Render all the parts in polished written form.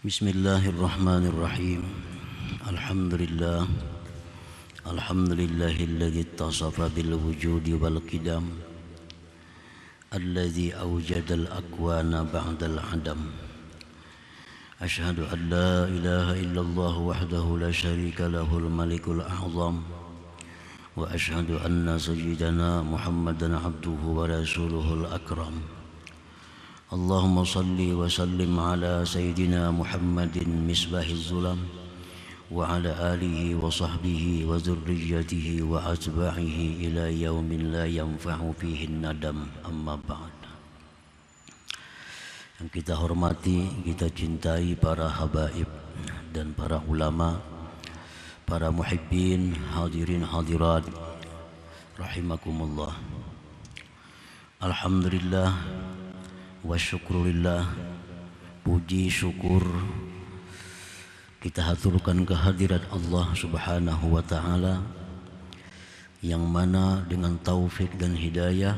Bismillahirrahmanirrahim. Alhamdulillah. Alhamdulillahilladzi ittasafa bil wujudi wal qidam. Alladzi awjadal akwana ba'dal adam. Ashhadu an la ilaha illallah wahdahu la syarika lahul malikul a'zam. Wa ashhadu anna sayyidana Muhammadan abduhu wa rasuluhul akram. Allahumma salli wa sallim ala sayyidina Muhammadin misbahiz zulam wa ala alihi wa sahbihi wa zurriyyatihi wa atba'ihi ila yaumin la yanfa'u fihi nadam, amma ba'd. Yang kita hormati, kita cintai para habaib dan para ulama, para muhibbin, hadirin hadirat rahimakumullah. Alhamdulillah wa syukurillah, puji syukur kita haturkan kehadirat Allah subhanahu wa ta'ala, yang mana dengan taufik dan hidayah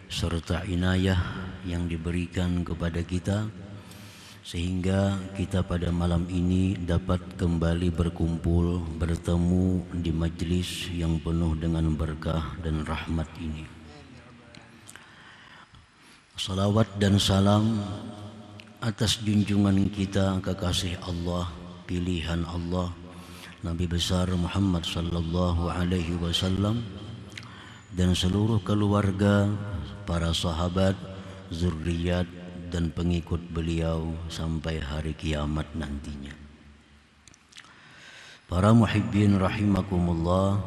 serta inayah yang diberikan kepada kita, sehingga kita pada malam ini dapat kembali berkumpul, bertemu di majlis yang penuh dengan berkah dan rahmat ini. Salawat dan salam atas junjungan kita, kekasih Allah, pilihan Allah, Nabi besar Muhammad sallallahu alaihi wasallam, dan seluruh keluarga, para sahabat, zurriyat dan pengikut beliau sampai hari kiamat nantinya. Para muhibbin rahimakumullah,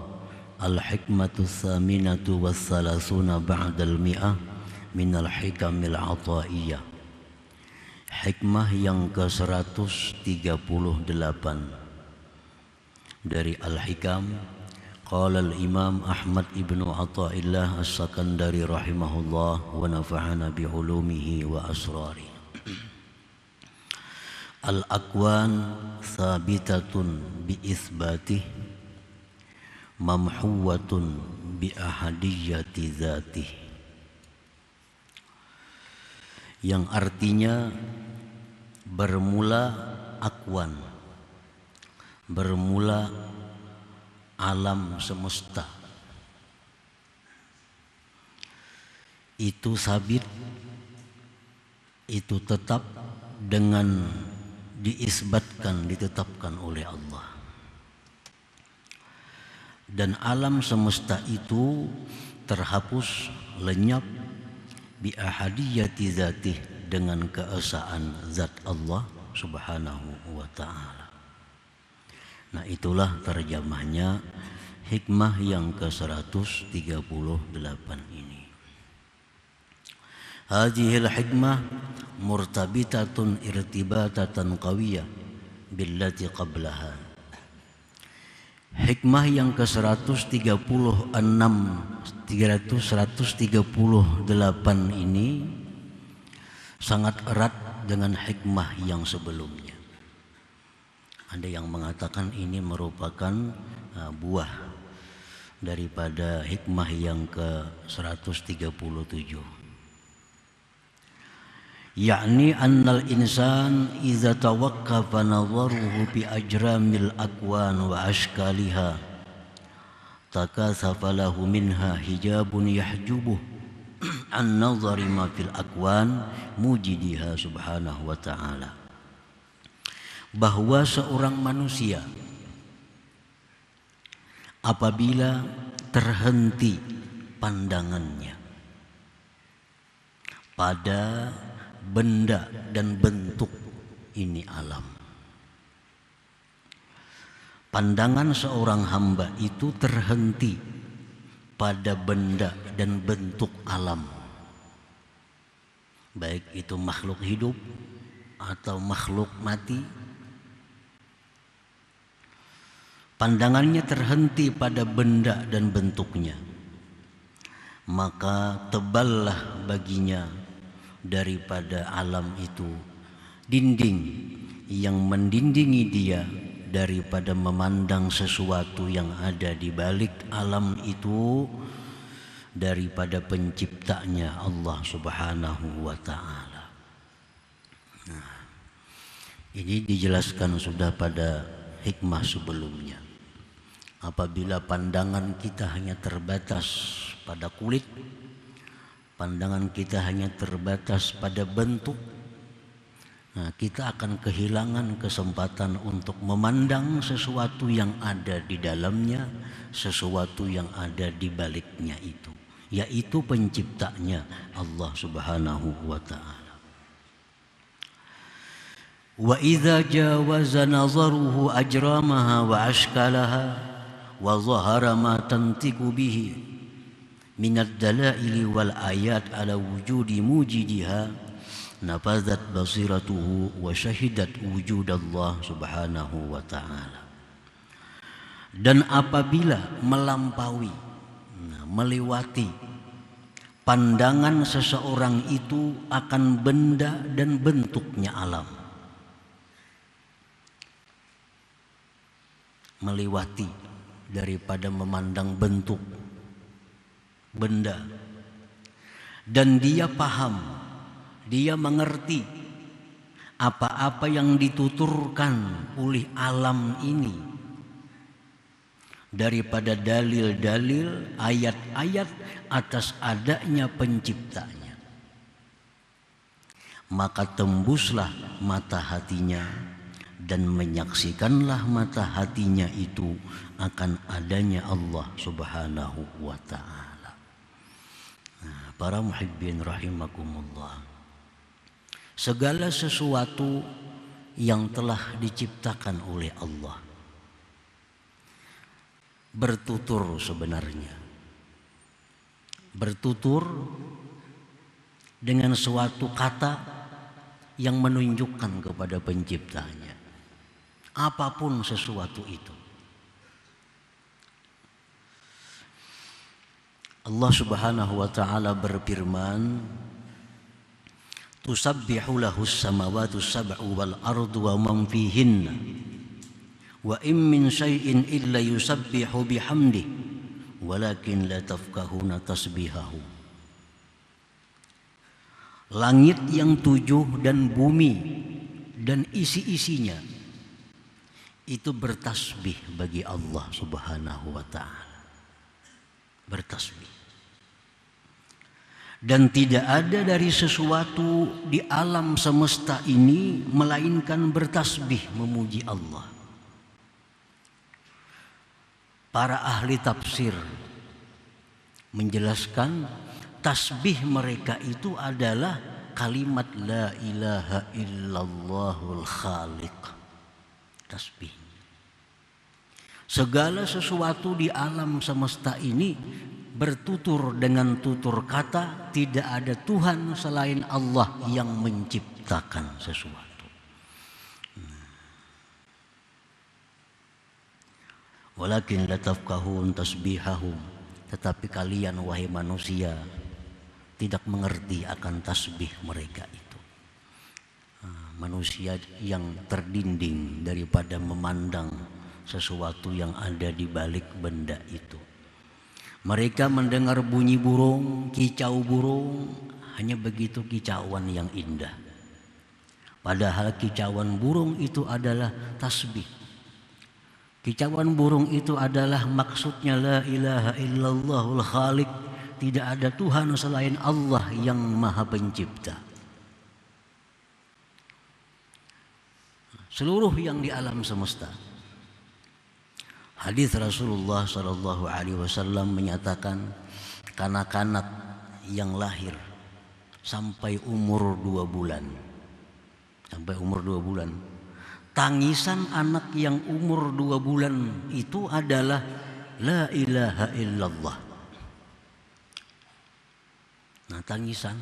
al-hikmatu tsaminatu was-salasuna ba'dal mi'ah minal hikamil ataiyah. Hikmah yang ke-138 dari Al-Hikam. Qala al-Imam Ahmad ibnu Athaillah as-Sakandari rahimahullah wa nafa'ana bi'ulumihi wa asrari. Al-akwan thabitatun bi-ithbatih mamhuwatun bi-ahadiyyati dzatih, yang artinya bermula akwan, bermula alam semesta, itu sabit, itu tetap dengan diisbatkan, ditetapkan oleh Allah. Dan alam semesta itu terhapus, lenyap bi ahadiyati zatih, dengan keesaan zat Allah subhanahu wa ta'ala. Nah, itulah terjemahnya hikmah yang ke-138 ini. Hadhil hikmah murtabitatun irtibatatan qawiyah billati qablaha. Hikmah yang ke-138 ini sangat erat dengan hikmah yang sebelumnya. Ada yang mengatakan ini merupakan buah daripada hikmah yang ke-137. Yakni annal insan idza tawaqqafa nadharuhu bi ajramil akwan wa ashkaliha takathafa lahu minha hijabun yahjubuh an nadhari ma fil akwan mujidiha subhanahu wa ta'ala. Bahwa seorang manusia apabila terhenti pandangannya pada benda dan bentuk ini alam, pandangan seorang hamba itu terhenti pada benda dan bentuk alam, baik itu makhluk hidup atau makhluk mati. Pandangannya terhenti pada benda dan bentuknya, maka teballah baginya daripada alam itu dinding yang mendindingi dia daripada memandang sesuatu yang ada di balik alam itu daripada penciptanya Allah subhanahu wa ta'ala. Ini dijelaskan sudah pada hikmah sebelumnya. Apabila pandangan kita hanya terbatas pada kulit, pandangan kita hanya terbatas pada bentuk, nah, kita akan kehilangan kesempatan untuk memandang sesuatu yang ada di dalamnya, sesuatu yang ada di baliknya itu, yaitu penciptanya Allah Subhanahu wa ta'ala. Wa idza jawaza nazaruhu ajramaha wa ashkalaha wa zahara ma tantiqu bihi min ad-dalail wal ayat ala wujudi mujidiha nafazat basiratuhu wa syahidat wujud Allah Subhanahu wa ta'ala. Dan apabila melampaui, melewati pandangan seseorang itu akan benda dan bentuknya alam, melewati daripada memandang bentuk benda, dan dia paham, dia mengerti apa-apa yang dituturkan oleh alam ini daripada dalil-dalil, ayat-ayat atas adanya penciptanya, maka tembuslah mata hatinya dan menyaksikanlah mata hatinya itu akan adanya Allah Subhanahu wa ta'ala. Nah, para muhibbin rahimakumullah, segala sesuatu yang telah diciptakan oleh Allah bertutur sebenarnya, bertutur dengan suatu kata yang menunjukkan kepada penciptanya. Apapun sesuatu itu, Allah Subhanahu wa ta'ala berfirman, tusabbihu lahus samawati sab'u wal ardu wa man fihinna wa in min syai'in illa yusabbihu bihamdihi walakin la tafqahuna tasbihahu. Langit yang 7 dan bumi dan isi-isinya itu bertasbih bagi Allah Subhanahu wa ta'ala, bertasbih. Dan tidak ada dari sesuatu di alam semesta ini melainkan bertasbih memuji Allah. Para ahli tafsir menjelaskan tasbih mereka itu adalah kalimat la ilaha illallahul khaliq. Tasbih. Segala sesuatu di alam semesta ini bertutur dengan tutur kata tidak ada Tuhan selain Allah yang menciptakan sesuatu. Walakin la tafqahun tasbihahum, tetapi kalian wahai manusia tidak mengerti akan tasbih mereka itu. Manusia yang terdinding daripada memandang sesuatu yang ada di balik benda itu. Mereka mendengar bunyi burung, kicau burung, hanya begitu kicauan yang indah. Padahal kicauan burung itu adalah tasbih. Kicauan burung itu adalah maksudnya la ilaha illallahul khaliq. Tidak ada Tuhan selain Allah yang maha pencipta. Seluruh yang di alam semesta. Hadis Rasulullah sallallahu alaihi wasallam menyatakan kanak-kanak yang lahir sampai umur 2 bulan. Sampai umur 2 bulan. Tangisan anak yang umur 2 bulan itu adalah la ilaha illallah. Nah, tangisan.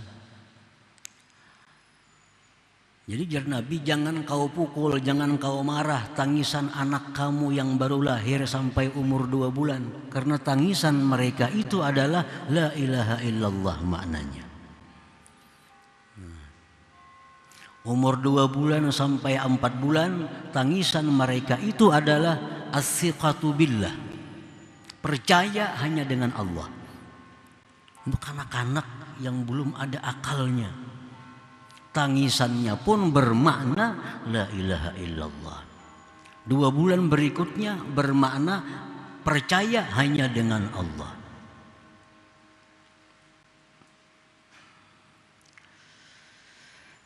Jadi jar Nabi, jangan kau pukul, jangan kau marah tangisan anak kamu yang baru lahir sampai umur 2 bulan. Karena tangisan mereka itu adalah la ilaha illallah maknanya. Umur 2 bulan sampai 4 bulan, tangisan mereka itu adalah as-siqatu billah. Percaya hanya dengan Allah. Untuk anak-anak yang belum ada akalnya, tangisannya pun bermakna la ilaha illallah. 2 bulan berikutnya bermakna percaya hanya dengan Allah.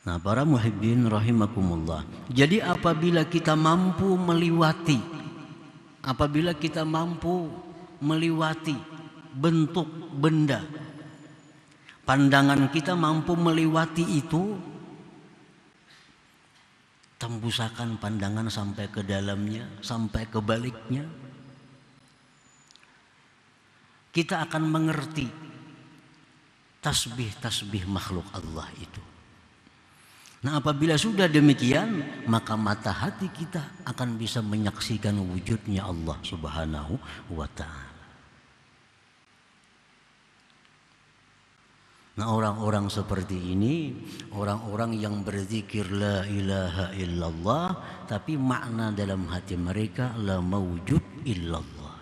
Nah, para muhibbin rahimakumullah. Jadi apabila kita mampu melewati bentuk benda, pandangan kita mampu melewati itu, tembusakan pandangan sampai ke dalamnya, sampai ke baliknya, kita akan mengerti tasbih-tasbih makhluk Allah itu. Nah, apabila sudah demikian, maka mata hati kita akan bisa menyaksikan wujudnya Allah Subhanahu wa ta'ala. Nah, orang-orang seperti ini, orang-orang yang berzikir la ilaha illallah, tapi makna dalam hati mereka la mawjud illallah.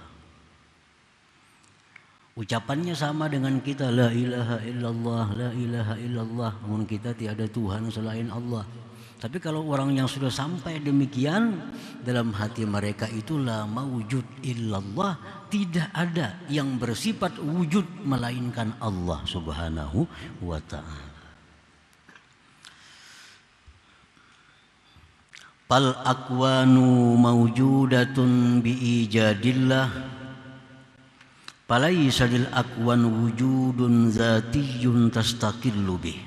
Ucapannya sama dengan kita, la ilaha illallah, la ilaha illallah, namun kita tiada Tuhan selain Allah. Tapi kalau orang yang sudah sampai demikian, dalam hati mereka itu la mawjud illallah, tidak ada yang bersifat wujud melainkan Allah Subhanahu wa ta'ala. Fal akwanu mawjudatun biijadillah, falaysa lil akwan wujudun zatiyyun tastaqillu bih,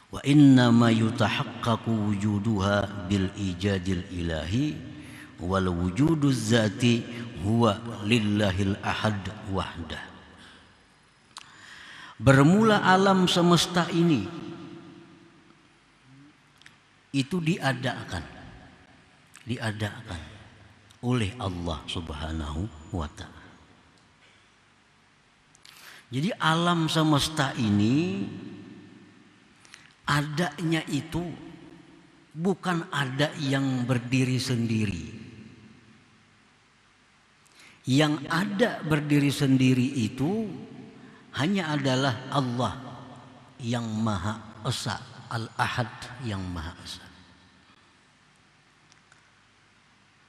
wa inna ma yutahaqqaqu wujuduha bil ijadil ilahi, wal wujuduz zati huwa lillahil ahad wahdah. Bermula alam semesta ini itu diadakan oleh Allah Subhanahu wa ta'ala. Jadi alam semesta ini adanya itu bukan ada yang berdiri sendiri. Yang ada berdiri sendiri itu hanya adalah Allah yang Maha Esa, Al-Ahad yang Maha Esa.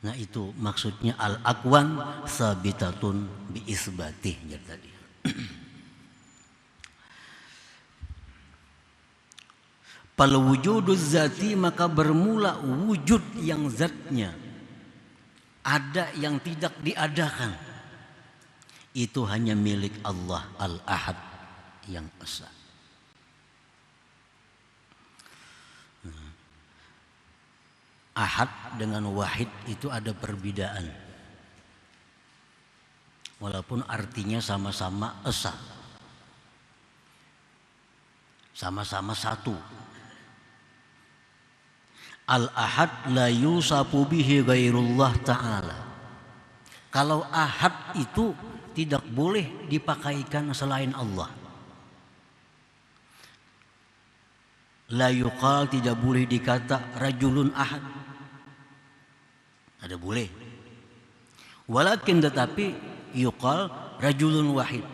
Nah, itu maksudnya al-akwan sabitatun bi isbatih tadi. Fal wujuduz zati, maka bermula wujud yang zatnya ada yang tidak diadakan, itu hanya milik Allah Al-Ahad yang Esa. Ahad dengan wahid itu ada perbedaan, walaupun artinya sama-sama Esa, sama-sama satu. Al-Ahad la yusafu bihi ghairullah ta'ala. Kalau ahad itu tidak boleh dipakaikan selain Allah. La yuqal, tidak boleh dikata rajulun ahad. Ada boleh. Walakin tetapi yuqal rajulun wahid.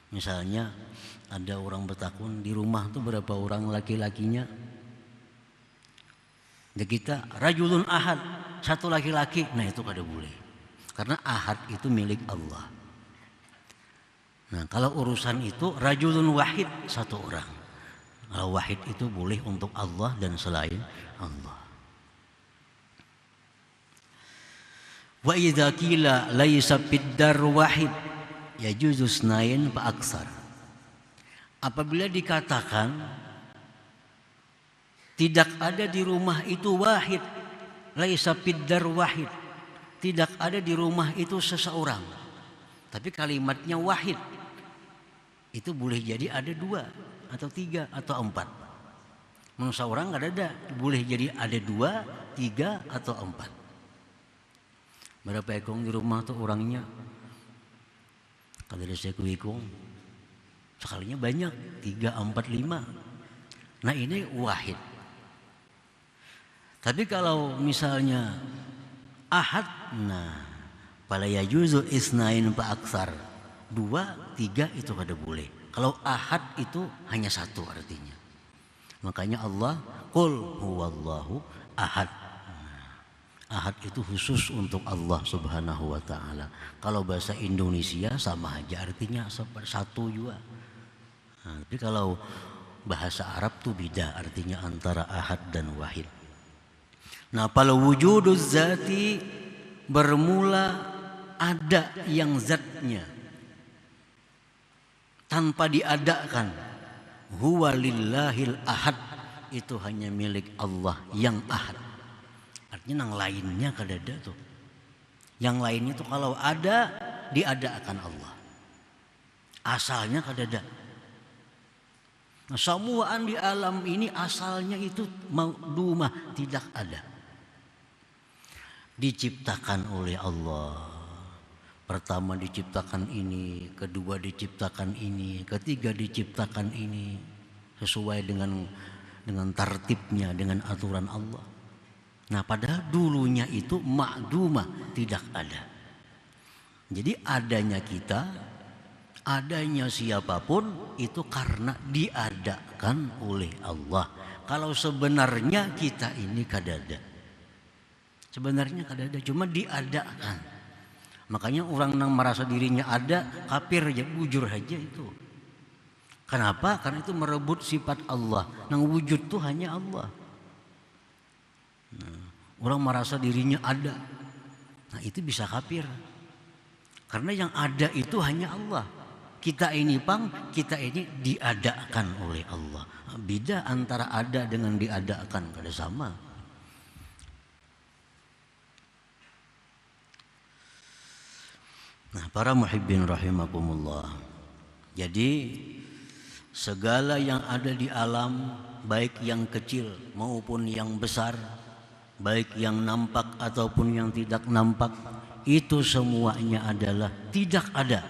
Misalnya ada orang bertakun di rumah tuh berapa orang laki-lakinya? Dan kita rajulun ahad, satu laki-laki, nah itu kada boleh, karena ahad itu milik Allah. Nah, kalau urusan itu rajulun wahid, satu orang. Kalau wahid itu boleh untuk Allah dan selain Allah. Wa idza qila laisa fiddar wahid yajuzu snain fa aksar. Apabila dikatakan tidak ada di rumah itu wahid, laisa fiddar wahid, tidak ada di rumah itu seseorang, tapi kalimatnya wahid, itu boleh jadi ada 2 atau 3 atau 4. Menurut seorang nggak ada, boleh jadi ada 2, 3 atau 4. Berapa ekong di rumah tuh orangnya? Kalau ada seku ekong, sekalinya banyak, 3, 4, 5. Nah, ini wahid. Tapi kalau misalnya ahad, nah fala yajuzu isnain fa aksar, 2, 3 itu kada boleh. Kalau ahad itu hanya satu artinya. Makanya Allah qul huwallahu ahad. Ahad itu khusus untuk Allah Subhanahu wa taala. Kalau bahasa Indonesia sama aja artinya satu juga. Nah, tapi kalau bahasa Arab tuh beda artinya antara ahad dan wahid. Nah, kalau wujuduz zati bermula ada yang zatnya tanpa diadakan. Huwa lillahil ahad, itu hanya milik Allah yang ahad. Artinya yang lainnya kadada tuh. Yang lainnya tuh kalau ada diadakan Allah. Asalnya kadada. Nah, semuaan di alam ini asalnya itu maudumah, tidak ada. Diciptakan oleh Allah. Pertama diciptakan ini, kedua diciptakan ini, ketiga diciptakan ini, sesuai dengan tertibnya, dengan aturan Allah. Nah, padahal dulunya itu ma'dumah, tidak ada. Jadi adanya kita, adanya siapapun itu karena diadakan oleh Allah. Kalau sebenarnya kita ini kadada. Sebenarnya kadada, cuma diadakan. Makanya orang yang merasa dirinya ada, kafir aja, bujur aja itu. Kenapa? Karena itu merebut sifat Allah. Yang wujud itu hanya Allah. Nah, orang merasa dirinya ada. Nah, itu bisa kafir. Karena yang ada itu hanya Allah. Kita ini kita ini diadakan oleh Allah. Beda antara ada dengan diadakan, kada sama. Nah, para muhibbin rahimakumullah. Jadi segala yang ada di alam, baik yang kecil maupun yang besar, baik yang nampak ataupun yang tidak nampak, itu semuanya adalah tidak ada.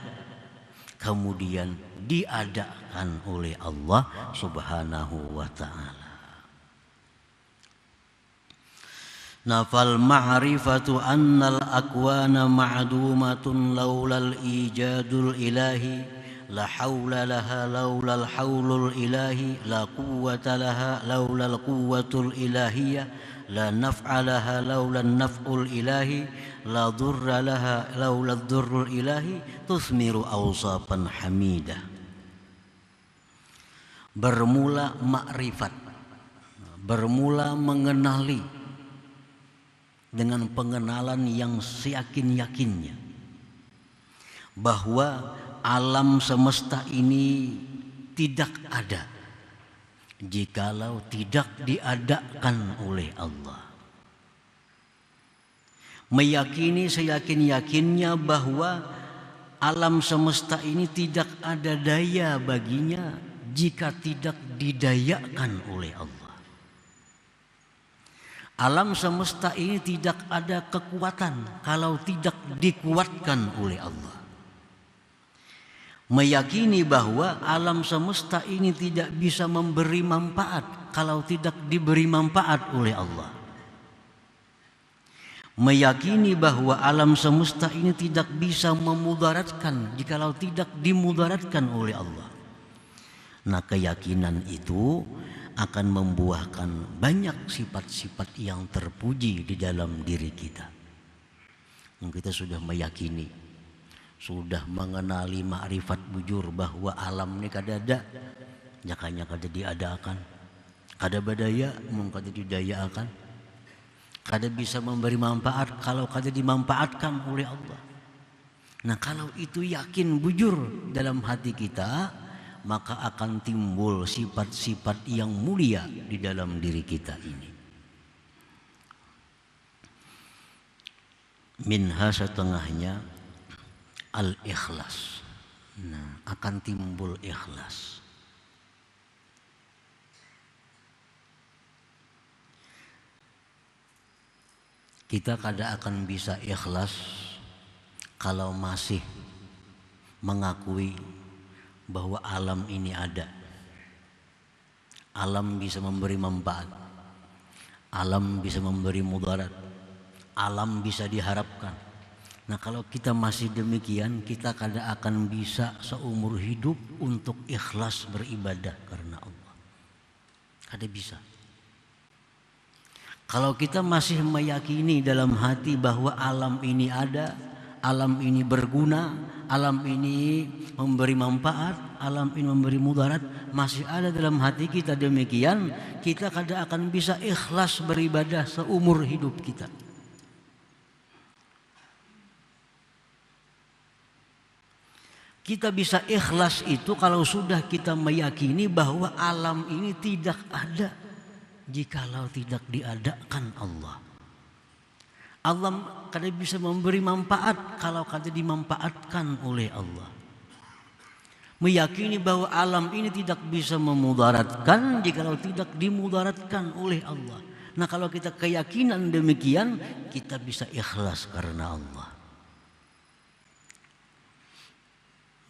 Kemudian diadakan oleh Allah Subhanahu wa ta'ala. Nafal ma'rifatu annal akwana ma'dumatun laulal ijadul ilahi la hawla laha laulal hawlul ilahi la quwwata laha laulal quwwatul ilahiyah la naf'a laha laulal naf'ul ilahi la dhurra laha laulal dhurrul ilahi tusmiru awsafan hamidah. Bermula makrifat, bermula mengenali dengan pengenalan yang seyakin-yakinnya bahwa alam semesta ini tidak ada jikalau tidak diadakan oleh Allah. Meyakini seyakin-yakinnya bahwa alam semesta ini tidak ada daya baginya jika tidak didayakan oleh Allah. Alam semesta ini tidak ada kekuatan kalau tidak dikuatkan oleh Allah. Meyakini bahwa alam semesta ini tidak bisa memberi manfaat kalau tidak diberi manfaat oleh Allah. Meyakini bahwa alam semesta ini tidak bisa memudaratkan jikalau tidak dimudaratkan oleh Allah. Nah, keyakinan itu akan membuahkan banyak sifat-sifat yang terpuji di dalam diri kita. Kita sudah meyakini, sudah mengenali makrifat bujur bahwa alam ini kada ada, jakanya kada diadakan, kada badaya mung kada didayakan, kada bisa memberi manfaat kalau kada dimanfaatkan oleh Allah. Nah, kalau itu yakin bujur dalam hati kita, maka akan timbul sifat-sifat yang mulia di dalam diri kita ini. Minha setengahnya al-ikhlas. Nah, akan timbul ikhlas. Kita kada akan bisa ikhlas kalau masih mengakui bahwa alam ini ada. Alam bisa memberi manfaat, alam bisa memberi mudarat, alam bisa diharapkan, Nah kalau kita masih demikian, kita kada akan bisa seumur hidup untuk ikhlas beribadah karena Allah. Kada bisa. Kalau kita masih meyakini dalam hati bahwa alam ini ada, alam ini berguna, alam ini memberi manfaat, alam ini memberi mudarat, masih ada dalam hati kita demikian, kita kada akan bisa ikhlas beribadah seumur hidup kita. Kita bisa ikhlas itu kalau sudah kita meyakini bahwa alam ini tidak ada jikalau tidak diadakan Allah. Allah kada bisa memberi manfaat kalau kada dimanfaatkan oleh Allah. Meyakini bahwa alam ini tidak bisa memudaratkan jikalau tidak dimudaratkan oleh Allah. Nah kalau kita keyakinan demikian, kita bisa ikhlas karena Allah.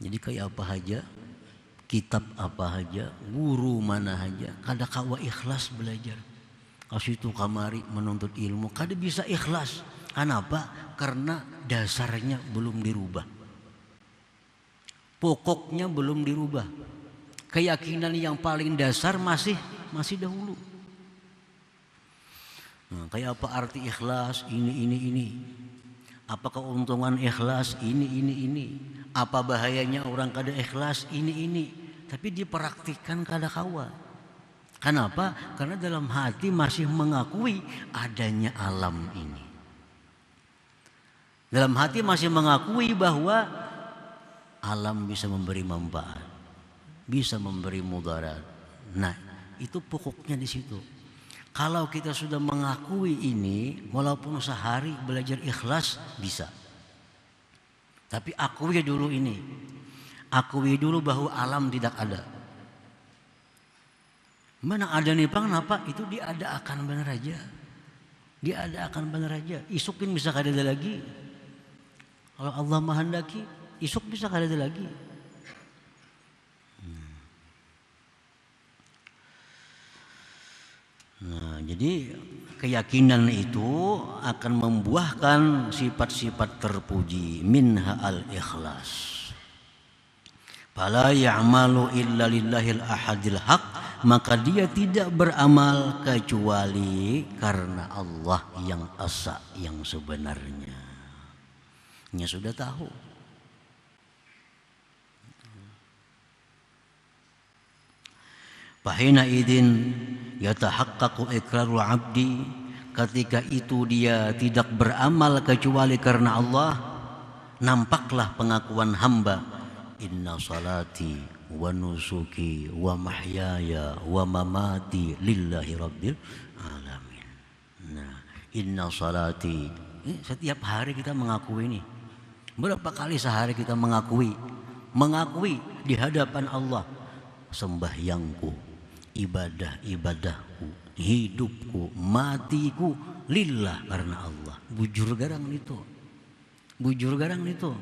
Jadi kayak apa aja, kitab apa aja, guru mana aja, kada kawa ikhlas belajar. Kasih itu kamari menuntut ilmu, kada bisa ikhlas. Kenapa? Karena dasarnya belum dirubah. Pokoknya belum dirubah. Keyakinan yang paling dasar masih dahulu. Nah, kayak apa arti ikhlas? Ini. Apa keuntungan ikhlas? Ini. Apa bahayanya orang kada ikhlas? Ini. Tapi dipraktikkan kada kawa. Kenapa? Karena dalam hati masih mengakui adanya alam ini. Dalam hati masih mengakui bahwa alam bisa memberi manfaat, bisa memberi mudarat. Nah, itu pokoknya di situ. Kalau kita sudah mengakui ini, walaupun sehari belajar ikhlas bisa. Tapi akui dulu ini. Akui dulu bahwa alam tidak ada. Mana ada nih Bang, kenapa? Itu diadakan benar aja. Diadakan benar aja. Isukin bisa kada ada lagi. Kalau Allah menghendaki, isuk bisa kada ada lagi. Nah, jadi keyakinan itu akan membuahkan sifat-sifat terpuji, minha al-ikhlas. Fala ya'malu illa lillahil ahadil haq, maka dia tidak beramal kecuali karena Allah yang asa, yang sebenarnya. Nya sudah tahu. Fahina idin yatahaqqaqu iqrarul abdi, ketika itu dia tidak beramal kecuali karena Allah, nampaklah pengakuan hamba, inna salati wa nusuki wa mahyaya wa mamati lillahi rabbil alamin. Nah, inna salati, setiap hari kita mengakui ini. Berapa kali sehari kita mengakui di hadapan Allah, sembahyangku, ibadahku, hidupku, matiku lillah, karena Allah. Bujur garang itu.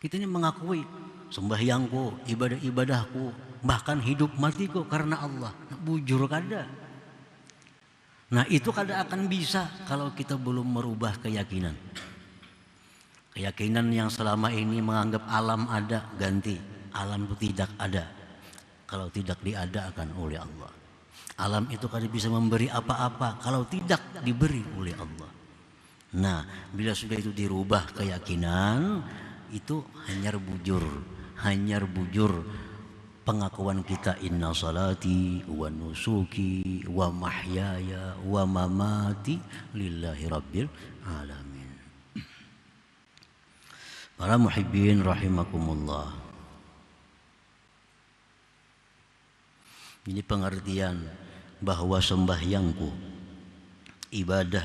Kita ini mengakui sembahyangku, ibadahku, bahkan hidup matiku karena Allah. Bujur kada. Nah itu kada akan bisa kalau kita belum merubah keyakinan. Keyakinan yang selama ini menganggap alam ada, ganti. Alam itu tidak ada kalau tidak diadakan oleh Allah. Alam itu kada bisa memberi apa-apa kalau tidak diberi oleh Allah. Nah, bila sudah itu dirubah keyakinan, itu hanyar bujur pengakuan kita, inna salati wa nusuki wa mahyaya wa mamati lillahi rabbil alamin. Para muhibbin rahimakumullah. Ini pengertian bahwa sembahyangku,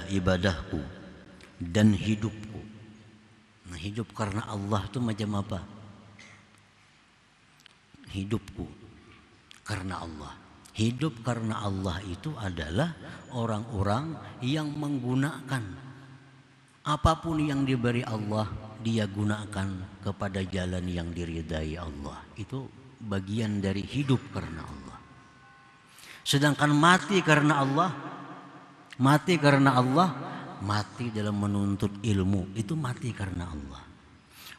ibadahku dan hidupku. Nah, hidup karena Allah itu macam apa? Hidupku karena Allah. Hidup karena Allah itu adalah orang-orang yang menggunakan apapun yang diberi Allah, dia gunakan kepada jalan yang diridai Allah. Itu bagian dari hidup karena Allah. Sedangkan mati karena Allah Mati dalam menuntut ilmu, itu mati karena Allah.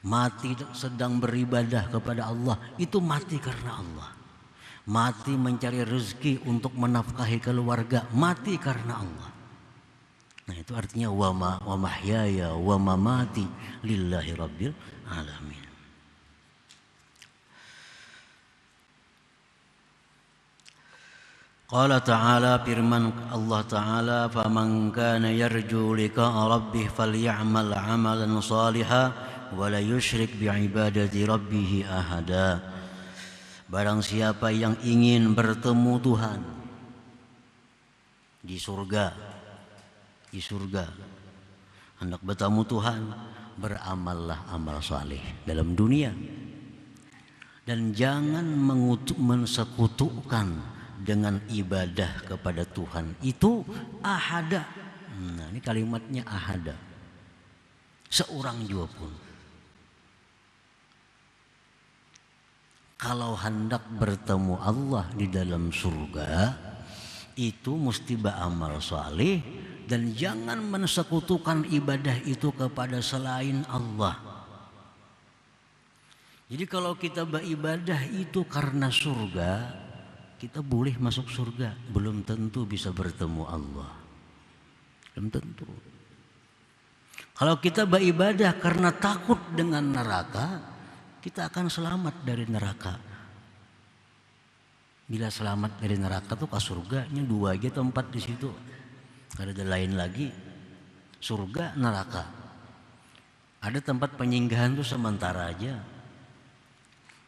Mati sedang beribadah kepada Allah, itu mati karena Allah. Mati mencari rezeki untuk menafkahi keluarga, mati karena Allah. Nah itu artinya wa mahyaya wa mamati lillahi rabbil alamin. Qala ta'ala, firman Allah Ta'ala, faman kana yarju liqa'a rabbih falyamal 'amalan shalihan wa la yusyrik bi'ibadati rabbih ahada. Barang siapa yang ingin bertemu Tuhan di surga, hendak bertemu Tuhan, beramallah amal saleh dalam dunia dan jangan mensekutukan dengan ibadah kepada Tuhan itu ahada. Nah ini kalimatnya ahada, seorang juga pun. Kalau hendak bertemu Allah di dalam surga itu mesti beramal saleh dan jangan mensekutukan ibadah itu kepada selain Allah. Jadi kalau kita beribadah itu karena surga, kita boleh masuk surga, belum tentu bisa bertemu Allah. Belum tentu. Kalau kita beribadah karena takut dengan neraka, kita akan selamat dari neraka. Bila selamat dari neraka tuh ke surganya dua aja tempat di situ. Kalau ada lain lagi, surga neraka. Ada tempat penyinggahan tuh sementara aja.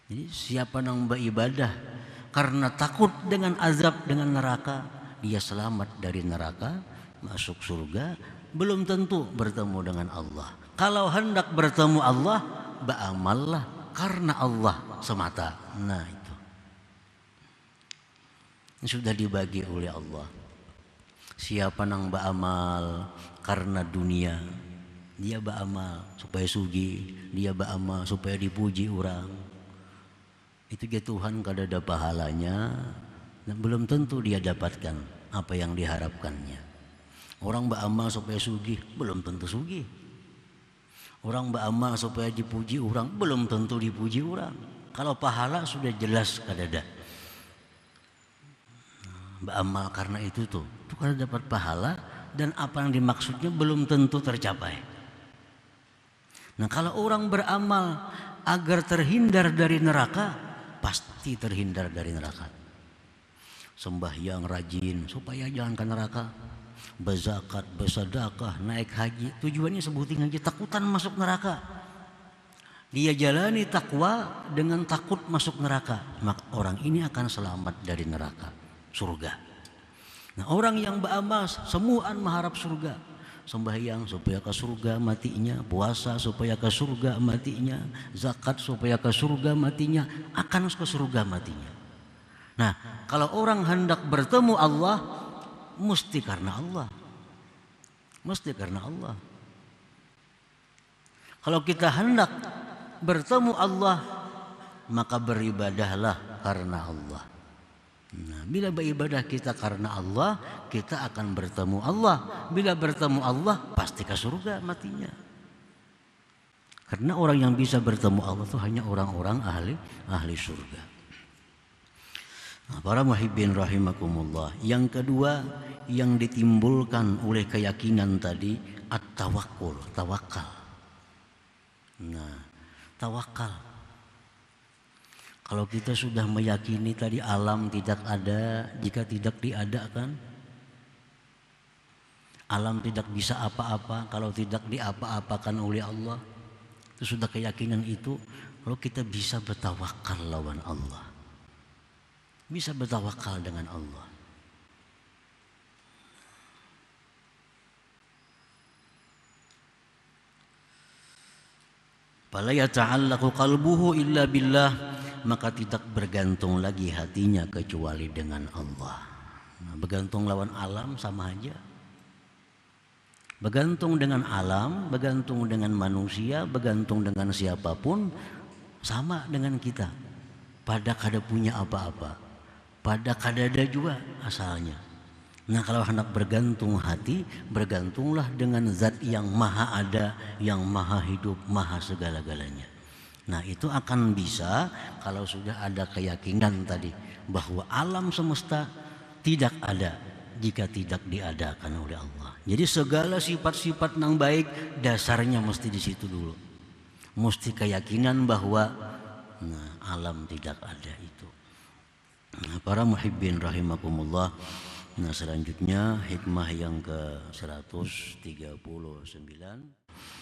Jadi siapa yang beribadah karena takut dengan azab dengan neraka, dia selamat dari neraka, masuk surga, belum tentu bertemu dengan Allah. Kalau hendak bertemu Allah, beramallah karena Allah semata. Nah itu. Ini sudah dibagi oleh Allah. Siapa yang beramal karena dunia, dia beramal supaya sugi, dia beramal supaya dipuji orang. Itu dia Tuhan kada ada pahalanya dan belum tentu dia dapatkan apa yang diharapkannya. Orang beramal supaya sugih, belum tentu sugih. Orang beramal supaya dipuji orang, belum tentu dipuji orang. Kalau pahala sudah jelas kada ada. Beramal karena itu kada dapat pahala dan apa yang dimaksudnya belum tentu tercapai. Nah kalau orang beramal agar terhindar dari neraka, pasti terhindar dari neraka. Sembahyang rajin supaya jangan ke neraka. Berzakat, bersedekah, naik haji, tujuannya sebutin aja takutan masuk neraka. Dia jalani takwa dengan takut masuk neraka, maka orang ini akan selamat dari neraka, surga. Nah orang yang beramal semuaan mengharap surga. Sembahyang supaya ke surga matinya, puasa supaya ke surga matinya, zakat supaya ke surga matinya, akan ke surga matinya. Nah, kalau orang hendak bertemu Allah, mesti karena Allah. Mesti karena Allah. Kalau kita hendak bertemu Allah, maka beribadahlah karena Allah. Nah, bila beribadah kita karena Allah, kita akan bertemu Allah. Bila bertemu Allah, pasti ke surga matinya. Karena orang yang bisa bertemu Allah itu hanya orang-orang ahli surga. Nah, para muhibbin rahimakumullah. Yang kedua yang ditimbulkan oleh keyakinan tadi, at-tawakkul, tawakal. Nah, tawakal. Kalau kita sudah meyakini tadi alam tidak ada jika tidak diadakan, alam tidak bisa apa-apa kalau tidak diapa-apakan oleh Allah, itu sudah keyakinan itu. Kalau kita bisa bertawakal lawan Allah, bisa bertawakal dengan Allah. Fala yata'allaqu qalbuhu illa billah, maka tidak bergantung lagi hatinya kecuali dengan Allah. Nah, bergantung lawan alam sama aja. Bergantung dengan alam, bergantung dengan manusia, bergantung dengan siapapun, sama dengan kita. Pada kada punya apa-apa, pada kada ada juga asalnya. Nah kalau hendak bergantung hati, bergantunglah dengan zat yang maha ada, yang maha hidup, maha segala-galanya. Nah itu akan bisa kalau sudah ada keyakinan tadi bahwa alam semesta tidak ada jika tidak diadakan oleh Allah. Jadi segala sifat-sifat yang baik dasarnya mesti di situ dulu. Mesti keyakinan bahwa alam tidak ada itu. Nah, para muhibbin rahimakumullah. Nah selanjutnya hikmah yang ke 139.